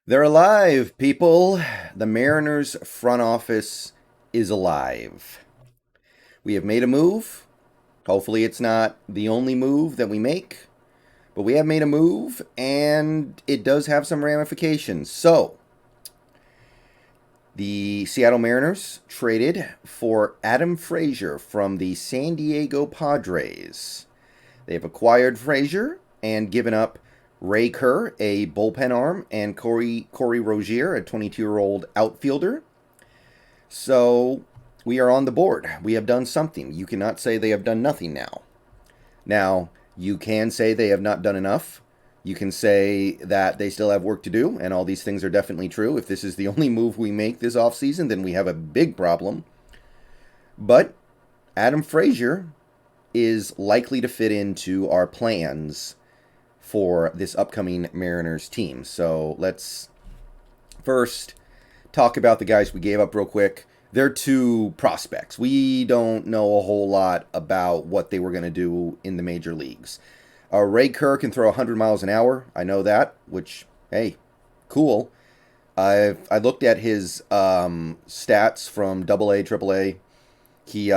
They're alive, people. The Mariners front office is alive. We have made a move. Hopefully, it's not the only move that we make, but we have made a move and it does have some ramifications. So, the Seattle Mariners traded for Adam Frazier from the San Diego Padres. They've acquired Frazier and given up Ray Kerr, a bullpen arm, and Cory Rozier, a 22-year-old outfielder. So we are on the board. We have done something. You cannot say they have done nothing now. Now, you can say they have not done enough. You can say that they still have work to do, and all these things are definitely true. If this is the only move we make this offseason, then we have a big problem. But Adam Frazier is likely to fit into our plans for this upcoming Mariners team. So let's first talk about the guys we gave up real quick. They're two prospects. We don't know a whole lot about what they were going to do in the major leagues. Ray Kerr can throw 100 miles an hour. I know that, which, hey, cool. I looked at his stats from AA, AAA. He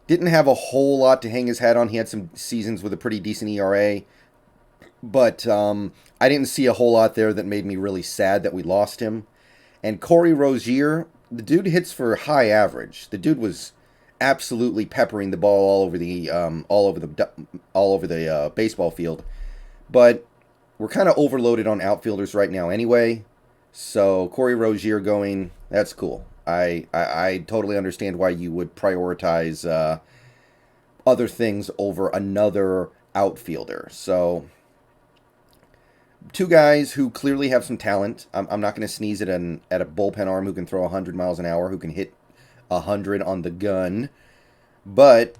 didn't have a whole lot to hang his hat on. He had some seasons with a pretty decent ERA. But I didn't see a whole lot there that made me really sad that we lost him. And Cory Rozier, the dude hits for high average. The dude was absolutely peppering the ball all over the baseball field. But we're kind of overloaded on outfielders right now anyway. So Cory Rozier going, that's cool. I totally understand why you would prioritize other things over another outfielder. So two guys who clearly have some talent. I'm not going to sneeze at a bullpen arm who can throw 100 miles an hour, who can hit 100 on the gun. But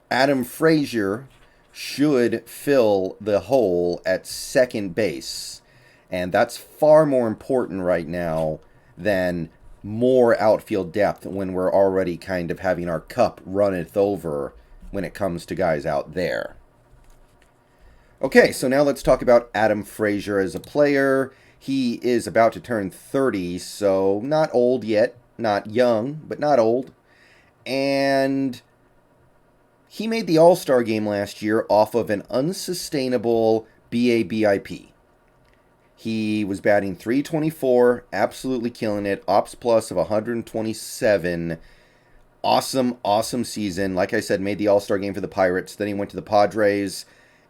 Adam Frazier should fill the hole at second base. And that's far more important right now than more outfield depth when we're already kind of having our cup runneth over when it comes to guys out there. Okay, so now let's talk about Adam Frazier as a player. He is about to turn 30, so not old yet. Not young, but not old. And he made the All-Star game last year off of an unsustainable BABIP. He was batting .324, absolutely killing it. Ops plus of 127. Awesome season. Like I said, made the All-Star game for the Pirates. Then he went to the Padres.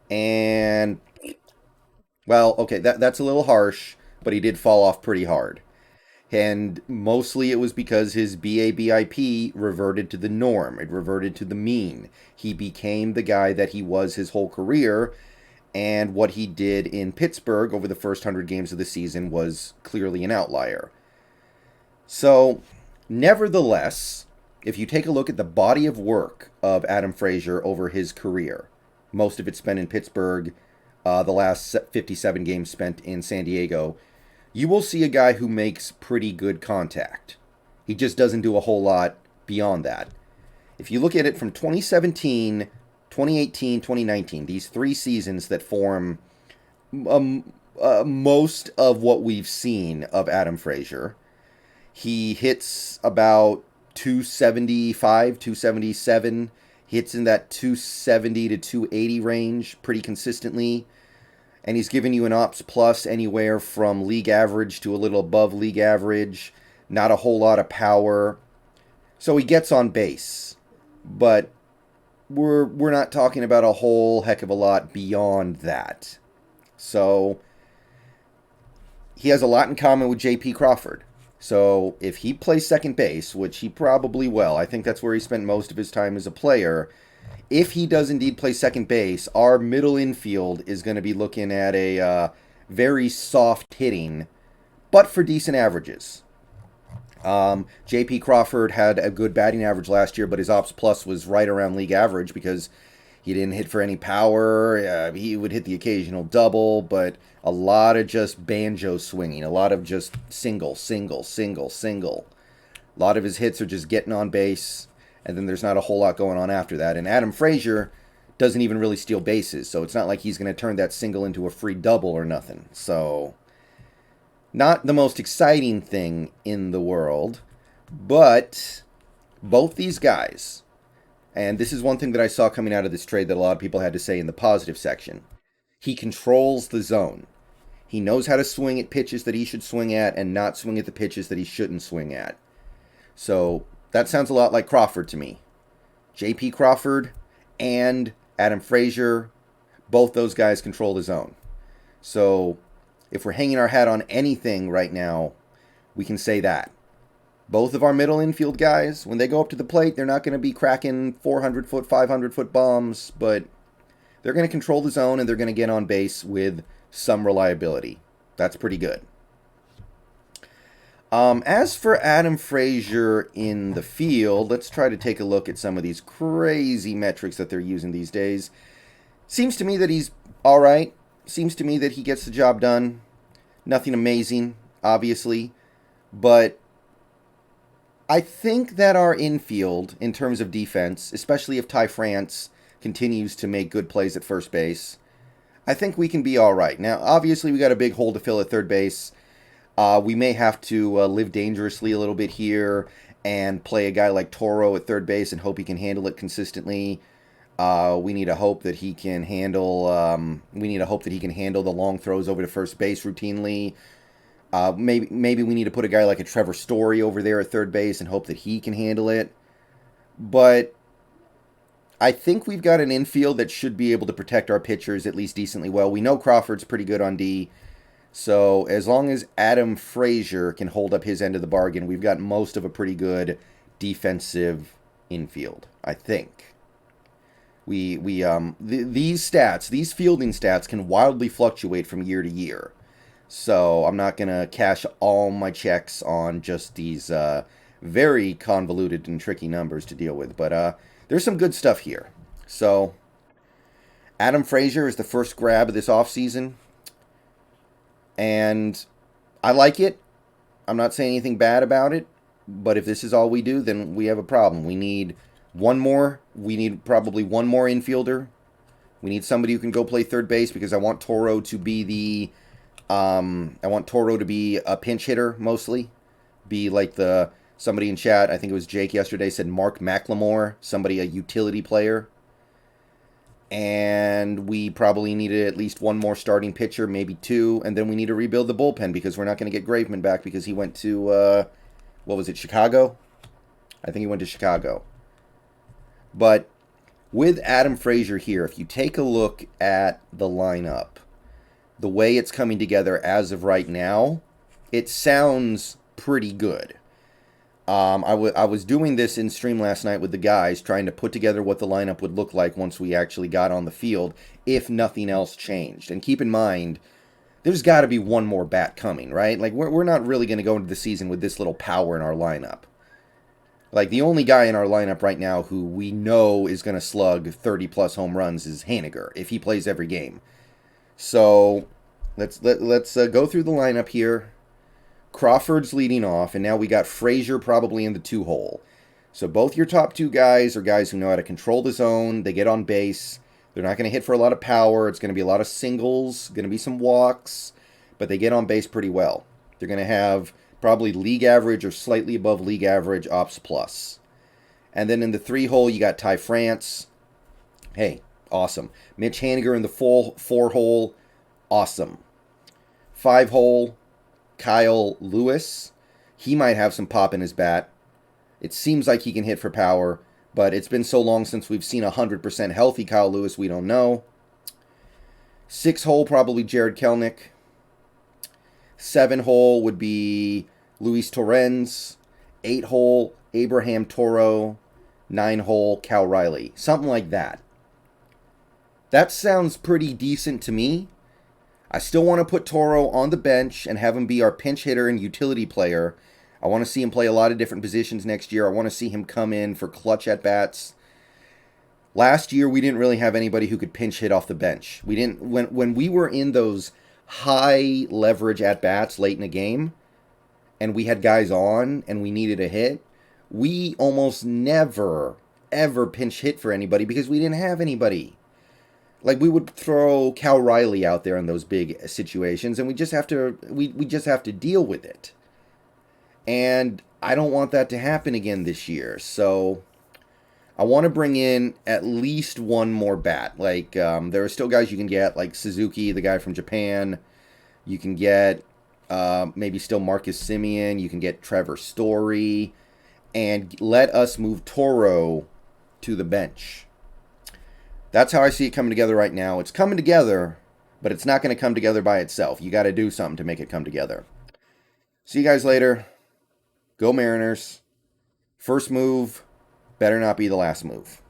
And, well, okay, that's a little harsh, but he did fall off pretty hard. And mostly it was because his BABIP reverted to the norm. It reverted to the mean. He became the guy that he was his whole career. And what he did in Pittsburgh over the first 100 games of the season was clearly an outlier. So, nevertheless, if you take a look at the body of work of Adam Frazier over his career, most of it spent in Pittsburgh, the last 57 games spent in San Diego, you will see a guy who makes pretty good contact. He just doesn't do a whole lot beyond that. If you look at it from 2017, 2018, 2019, these three seasons that form most of what we've seen of Adam Frazier, he hits about 275, 277, hits in that 270 to 280 range pretty consistently. And he's giving you an ops plus anywhere from league average to a little above league average. Not a whole lot of power. So he gets on base. But we're not talking about a whole heck of a lot beyond that. So he has a lot in common with J.P. Crawford. So if he plays second base, which he probably will, I think that's where he spent most of his time as a player. If he does indeed play second base, our middle infield is going to be looking at a very soft hitting, but for decent averages. J.P. Crawford had a good batting average last year, but his ops plus was right around league average because he didn't hit for any power. He would hit the occasional double, but a lot of just banjo swinging, a lot of just single. A lot of his hits are just getting on base, and then there's not a whole lot going on after that. And Adam Frazier doesn't even really steal bases, so it's not like he's going to turn that single into a free double or nothing. So Not the most exciting thing in the world, but both these guys, and this is one thing that I saw coming out of this trade that a lot of people had to say in the positive section. He controls the zone. He knows how to swing at pitches that he should swing at and not swing at the pitches that he shouldn't swing at. So that sounds a lot like Crawford to me. J.P. Crawford and Adam Frazier, both those guys control the zone. So if we're hanging our hat on anything right now, we can say that. Both of our middle infield guys, when they go up to the plate, they're not going to be cracking 400-foot, 500-foot bombs, but they're going to control the zone and they're going to get on base with some reliability. That's pretty good. As for Adam Frazier in the field, let's try to take a look at some of these crazy metrics that they're using these days. Seems to me that he's all right. Seems to me that he gets the job done. Nothing amazing, obviously. But I think that our infield, in terms of defense, especially if Ty France continues to make good plays at first base, I think we can be all right. Now, obviously, we got a big hole to fill at third base. We may have to live dangerously a little bit here and play a guy like Toro at third base and hope he can handle it consistently. We need to hope that he can handle. The long throws over to first base routinely. Maybe we need to put a guy like a Trevor Story over there at third base and hope that he can handle it. But I think we've got an infield that should be able to protect our pitchers at least decently well. We know Crawford's pretty good on D. So as long as Adam Frazier can hold up his end of the bargain, we've got most of a pretty good defensive infield, I think. These stats, these fielding stats can wildly fluctuate from year to year. So I'm not going to cash all my checks on just these very convoluted and tricky numbers to deal with. But there's some good stuff here. So Adam Frazier is the first grab of this offseason. And I like it. I'm not saying anything bad about it. But if this is all we do, then we have a problem. We need one more. We need probably one more infielder. We need somebody who can go play third base because I want Toro to be a pinch hitter mostly. Be like somebody in chat, I think it was Jake yesterday, said Mark McLemore, a utility player. And we probably needed at least one more starting pitcher, maybe two, and then we need to rebuild the bullpen because we're not going to get Graveman back because he went to, Chicago? I think he went to Chicago. But with Adam Frazier here, if you take a look at the lineup, the way it's coming together as of right now, it sounds pretty good. I was doing this in stream last night with the guys, trying to put together what the lineup would look like once we actually got on the field, if nothing else changed. And keep in mind, there's got to be one more bat coming, right? Like, we're not really going to go into the season with this little power in our lineup. Like, the only guy in our lineup right now who we know is going to slug 30-plus home runs is Haniger, if he plays every game. So, let's go through the lineup here. Crawford's leading off, and now we got Frazier probably in the 2-hole. So both your top two guys are guys who know how to control the zone. They get on base. They're not going to hit for a lot of power. It's going to be a lot of singles, going to be some walks, but they get on base pretty well. They're going to have probably league average or slightly above league average ops plus. And then in the 3-hole, you got Ty France. Hey, awesome. Mitch Haniger in the 4-hole. Awesome. 5-hole. Kyle Lewis, he might have some pop in his bat. It seems like he can hit for power, but it's been so long since we've seen 100% healthy Kyle Lewis, we don't know. 6-hole, probably Jared Kelnick. 7-hole would be Luis Torrens. 8-hole, Abraham Toro. 9-hole, Cal Riley. Something like that. That sounds pretty decent to me. I still want to put Toro on the bench and have him be our pinch hitter and utility player. I want to see him play a lot of different positions next year. I want to see him come in for clutch at-bats. Last year, we didn't really have anybody who could pinch hit off the bench. We didn't when we were in those high leverage at-bats late in the game, and we had guys on and we needed a hit, we almost never, ever pinch hit for anybody because we didn't have anybody. Like we would throw Cal Riley out there in those big situations, and we just have to deal with it. And I don't want that to happen again this year. So I want to bring in at least one more bat. Like there are still guys you can get, like Suzuki, the guy from Japan. You can get maybe still Marcus Simeon. You can get Trevor Story, and let us move Toro to the bench. That's how I see it coming together right now. It's coming together, but it's not going to come together by itself. You got to do something to make it come together. See you guys later. Go Mariners. First move better not be the last move.